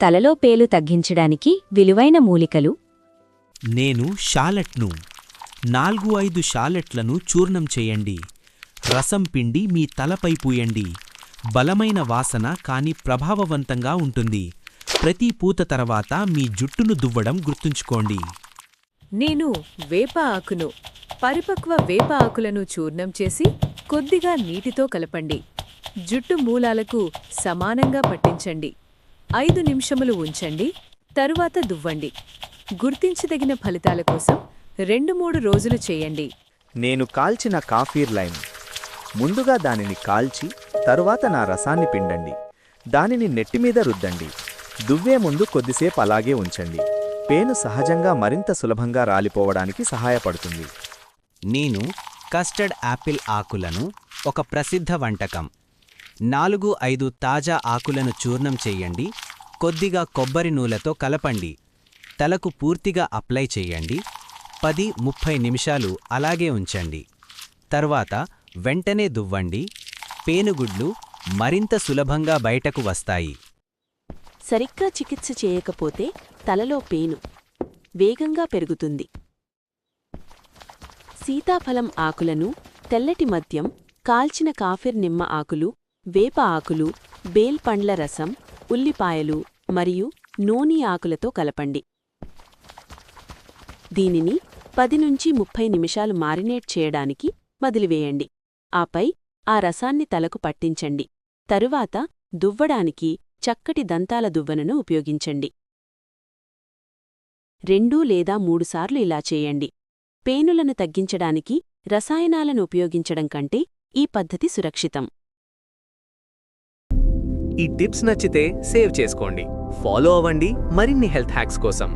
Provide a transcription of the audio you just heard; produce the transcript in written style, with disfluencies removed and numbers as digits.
తలలో పేలు తగ్గించడానికి విలువైన మూలికలు. నేను షాలెట్ను 4-5 షాలెట్లను చూర్ణం చేయండి. రసం పిండి మీ తలపై పూయండి. బలమైన వాసన కాని ప్రభావవంతంగా ఉంటుంది. ప్రతి పూత తర్వాత మీ జుట్టును దువ్వడం గుర్తుంచుకోండి. నేను వేప ఆకును, పరిపక్వ వేప ఆకులను చూర్ణం చేసి కొద్దిగా నీటితో కలపండి. జుట్టు మూలాలకు సమానంగా పట్టించండి. 5 నిమిషములు ఉంచండి, తరువాత దువ్వండి. గుర్తించదగిన ఫలితాల కోసం 2-3 రోజులు చేయండి. నేను కాల్చిన కాఫీర్ లైమ్. ముందుగా దానిని కాల్చి తరువాత నా రసాన్ని పిండండి. దానిని నెట్టిమీద రుద్దండి. దువ్వే ముందు కొద్దిసేపు అలాగే ఉంచండి. పేను సహజంగా మరింత సులభంగా రాలిపోవడానికి సహాయపడుతుంది. నేను కస్టర్డ్ యాపిల్ ఆకులను, ఒక ప్రసిద్ధ వంటకం. 4-5 తాజా ఆకులను చూర్ణం చెయ్యండి. కొద్దిగా కొబ్బరి నూలతో కలపండి. తలకు పూర్తిగా అప్లై చెయ్యండి. 10-30 నిమిషాలు అలాగే ఉంచండి. తర్వాత వెంటనే దువ్వండి. పేనుగుడ్లు మరింత సులభంగా బయటకు వస్తాయి. సరిగ్గా చికిత్స చేయకపోతే తలలో పేను వేగంగా పెరుగుతుంది. సీతాఫలం ఆకులను, తెల్లటి మద్యం, కాల్చిన కాఫిర్ నిమ్మ ఆకులు, వేప ఆకులు, బేల్ పండ్ల రసం, ఉల్లిపాయలు మరియు నూనె ఆకులతో కలపండి. దీనిని 10-30 నిమిషాలు మారినేట్ చేయడానికి వదిలివేయండి. ఆపై ఆ రసాన్ని తలకు పట్టించండి. తరువాత దువ్వడానికి చక్కటి దంతాల దువ్వెనను ఉపయోగించండి. 2 లేదా 3 సార్లు ఇలా చేయండి. పేనులను తగ్గించడానికి రసాయనాలను ఉపయోగించడం కంటే ఈ పద్ధతి సురక్షితం. ఈ టిప్స్ నచ్చితే సేవ్ చేసుకోండి, ఫాలో అవ్వండి మరిన్ని హెల్త్ హ్యాక్స్ కోసం.